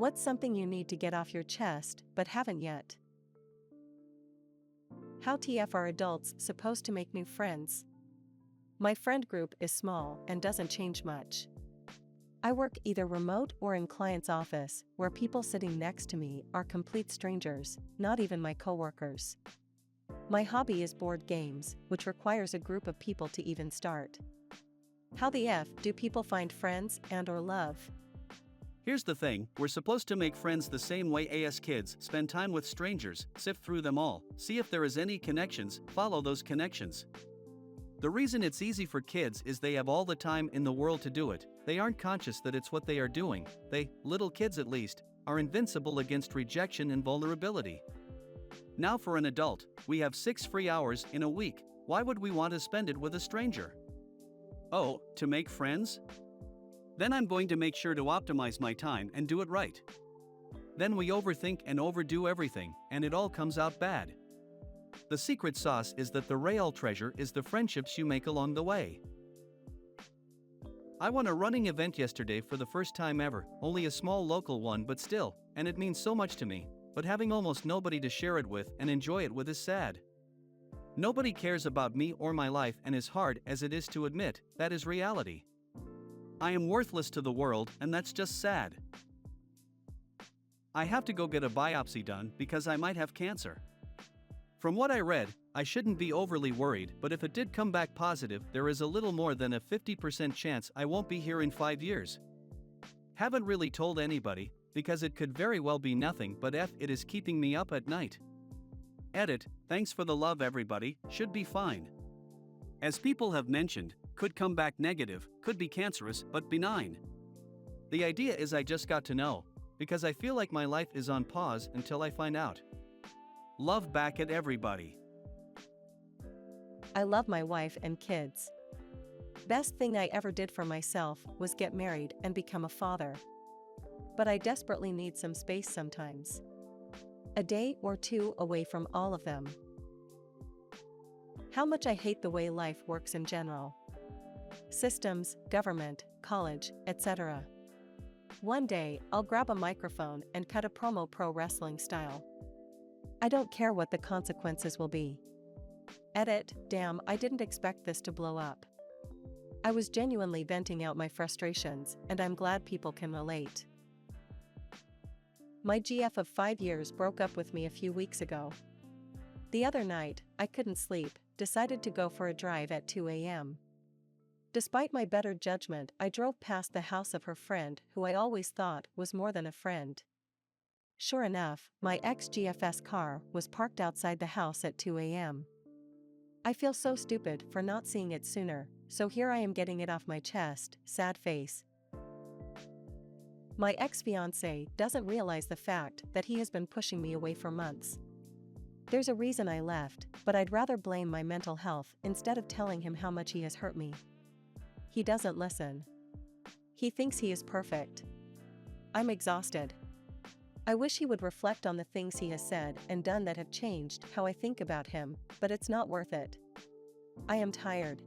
What's something you need to get off your chest but haven't yet? How TF are adults supposed to make new friends? My friend group is small and doesn't change much. I work either remote or in client's office, where people sitting next to me are complete strangers, not even my coworkers. My hobby is board games, which requires a group of people to even start. How the F do people find friends and/or love? Here's the thing, we're supposed to make friends the same way as kids, spend time with strangers, sift through them all, see if there is any connections, follow those connections. The reason it's easy for kids is they have all the time in the world to do it. They aren't conscious that it's what they are doing. They, little kids at least, are invincible against rejection and vulnerability. Now for an adult, we have 6 free hours in a week. Why would we want to spend it with a stranger? Oh, to make friends? Then I'm going to make sure to optimize my time and do it right. Then we overthink and overdo everything, and it all comes out bad. The secret sauce is that the real treasure is the friendships you make along the way. I won a running event yesterday for the first time ever, only a small local one but still, and it means so much to me, but having almost nobody to share it with and enjoy it with is sad. Nobody cares about me or my life, and as hard as it is to admit, that is reality. I am worthless to the world, and that's just sad. I have to go get a biopsy done because I might have cancer. From what I read, I shouldn't be overly worried, but if it did come back positive, there is a little more than a 50% chance I won't be here in 5 years. Haven't really told anybody, because it could very well be nothing but it is keeping me up at night. Edit, thanks for the love everybody, should be fine. As people have mentioned, could come back negative, could be cancerous, but benign. The idea is I just got to know, because I feel like my life is on pause until I find out. Love back at everybody. I love my wife and kids. Best thing I ever did for myself was get married and become a father. But I desperately need some space sometimes. A day or two away from all of them. How much I hate the way life works in general. Systems, government, college, etc. One day, I'll grab a microphone and cut a promo pro wrestling style. I don't care what the consequences will be. Edit, damn, I didn't expect this to blow up. I was genuinely venting out my frustrations, and I'm glad people can relate. My GF of 5 years broke up with me a few weeks ago. The other night, I couldn't sleep, decided to go for a drive at 2 a.m. Despite my better judgment, I drove past the house of her friend who I always thought was more than a friend. Sure enough, my ex-GF's car was parked outside the house at 2 a.m. I feel so stupid for not seeing it sooner, so here I am getting it off my chest, sad face. My ex-fiancé doesn't realize the fact that he has been pushing me away for months. There's a reason I left, but I'd rather blame my mental health instead of telling him how much he has hurt me. He doesn't listen. He thinks he is perfect. I'm exhausted. I wish he would reflect on the things he has said and done that have changed how I think about him, but it's not worth it. I am tired.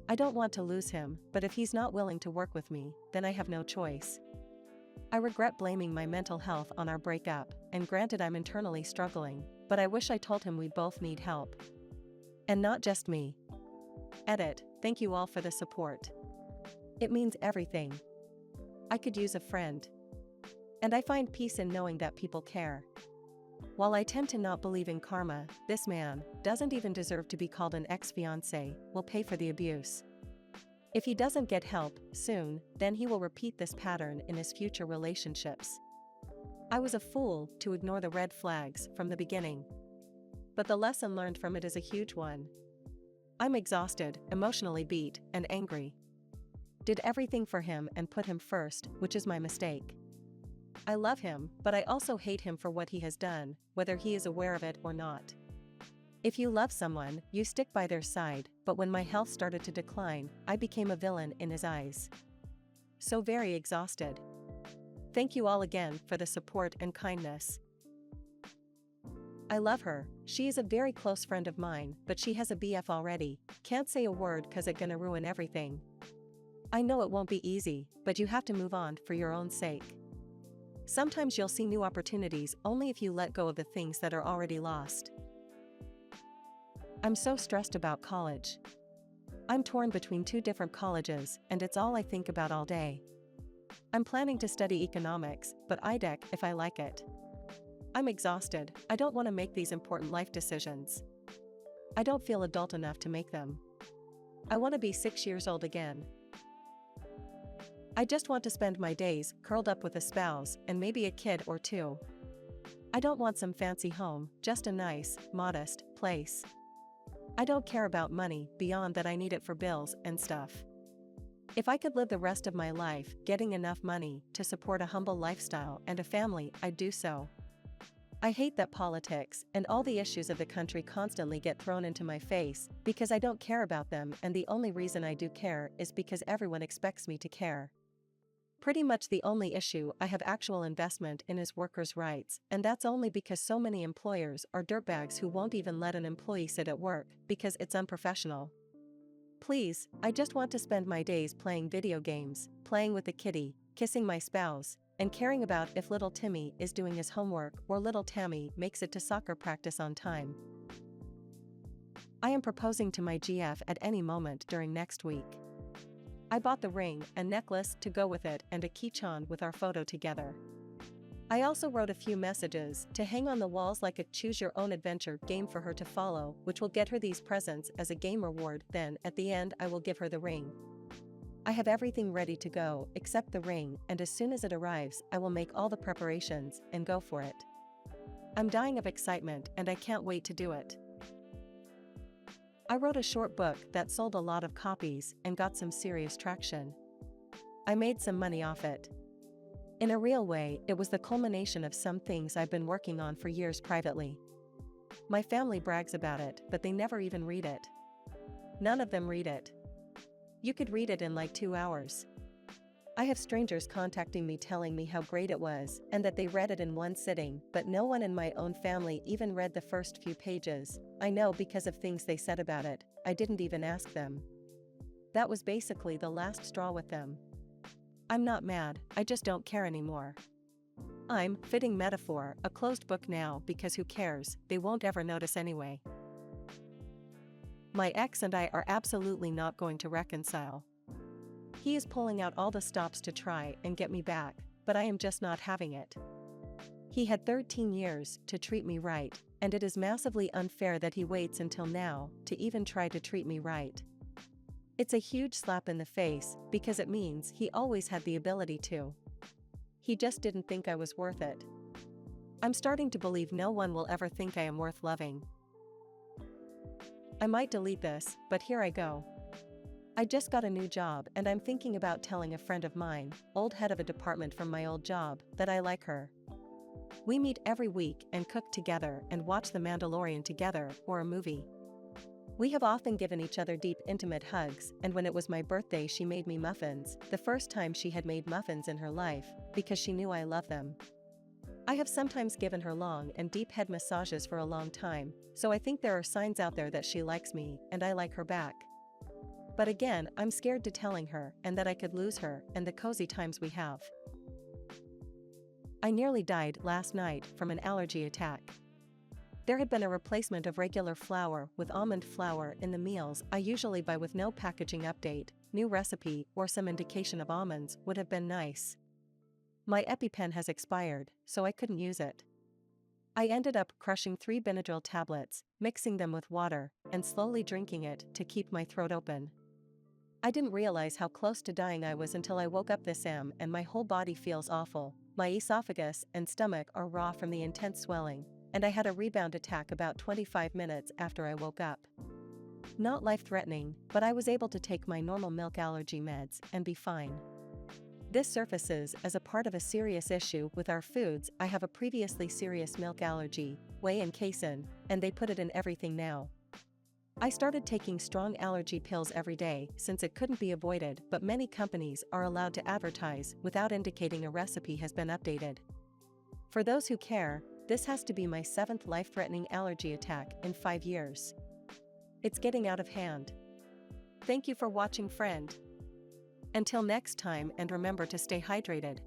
I don't want to lose him, but if he's not willing to work with me, then I have no choice. I regret blaming my mental health on our breakup, and granted I'm internally struggling, but I wish I told him we both need help. And not just me. Edit, thank you all for the support. It means everything. I could use a friend. And I find peace in knowing that people care. While I tend to not believe in karma, this man doesn't even deserve to be called an ex-fiancé, will pay for the abuse. If he doesn't get help soon, then he will repeat this pattern in his future relationships. I was a fool to ignore the red flags from the beginning. But the lesson learned from it is a huge one. I'm exhausted, emotionally beat, and angry. Did everything for him and put him first, which is my mistake. I love him, but I also hate him for what he has done, whether he is aware of it or not. If you love someone, you stick by their side, but when my health started to decline, I became a villain in his eyes. So very exhausted. Thank you all again for the support and kindness. I love her, she is a very close friend of mine, but she has a BF already, can't say a word cause it gonna ruin everything. I know it won't be easy, but you have to move on for your own sake. Sometimes you'll see new opportunities only if you let go of the things that are already lost. I'm so stressed about college. I'm torn between two different colleges, and it's all I think about all day. I'm planning to study economics, but IDEC if I like it. I'm exhausted. I don't want to make these important life decisions. I don't feel adult enough to make them. I want to be 6 years old again. I just want to spend my days curled up with a spouse and maybe a kid or two. I don't want some fancy home, just a nice, modest place. I don't care about money beyond that I need it for bills and stuff. If I could live the rest of my life getting enough money to support a humble lifestyle and a family, I'd do so. I hate that politics and all the issues of the country constantly get thrown into my face because I don't care about them, and the only reason I do care is because everyone expects me to care. Pretty much the only issue I have actual investment in is workers' rights, and that's only because so many employers are dirtbags who won't even let an employee sit at work because it's unprofessional. Please, I just want to spend my days playing video games, playing with the kitty, kissing my spouse, and caring about if little Timmy is doing his homework or little Tammy makes it to soccer practice on time. I am proposing to my GF at any moment during next week. I bought the ring, a necklace to go with it, and a keychain with our photo together. I also wrote a few messages to hang on the walls like a choose-your-own-adventure game for her to follow, which will get her these presents as a game reward. Then, at the end, I will give her the ring. I have everything ready to go except the ring, and as soon as it arrives, I will make all the preparations and go for it. I'm dying of excitement and I can't wait to do it. I wrote a short book that sold a lot of copies and got some serious traction. I made some money off it. In a real way, it was the culmination of some things I've been working on for years privately. My family brags about it, but they never even read it. None of them read it. You could read it in like 2 hours. I have strangers contacting me telling me how great it was and that they read it in one sitting, but no one in my own family even read the first few pages. I know because of things they said about it. I didn't even ask them. That was basically the last straw with them. I'm not mad, I just don't care anymore. I'm, fitting metaphor, a closed book now because who cares, they won't ever notice anyway. My ex and I are absolutely not going to reconcile. He is pulling out all the stops to try and get me back, but I am just not having it. He had 13 years to treat me right, and it is massively unfair that he waits until now to even try to treat me right. It's a huge slap in the face because it means he always had the ability to. He just didn't think I was worth it. I'm starting to believe no one will ever think I am worth loving. I might delete this, but here I go. I just got a new job and I'm thinking about telling a friend of mine, old head of a department from my old job, that I like her. We meet every week and cook together and watch The Mandalorian together or a movie. We have often given each other deep, intimate hugs, and when it was my birthday she made me muffins, the first time she had made muffins in her life, because she knew I love them. I have sometimes given her long and deep head massages for a long time, so I think there are signs out there that she likes me and I like her back. But again, I'm scared to telling her and that I could lose her and the cozy times we have. I nearly died last night from an allergy attack. There had been a replacement of regular flour with almond flour in the meals I usually buy with no packaging update, new recipe, or some indication of almonds would have been nice. My EpiPen has expired, so I couldn't use it. I ended up crushing 3 Benadryl tablets, mixing them with water, and slowly drinking it to keep my throat open. I didn't realize how close to dying I was until I woke up this AM and my whole body feels awful. My esophagus and stomach are raw from the intense swelling, and I had a rebound attack about 25 minutes after I woke up. Not life-threatening, but I was able to take my normal milk allergy meds and be fine. This surfaces as a part of a serious issue with our foods. I have a previously serious milk allergy, whey and casein, and they put it in everything now. I started taking strong allergy pills every day since it couldn't be avoided, but many companies are allowed to advertise without indicating a recipe has been updated. For those who care, this has to be my 7th life-threatening allergy attack in 5 years. It's getting out of hand. Thank you for watching, friend. Until next time, and remember to stay hydrated.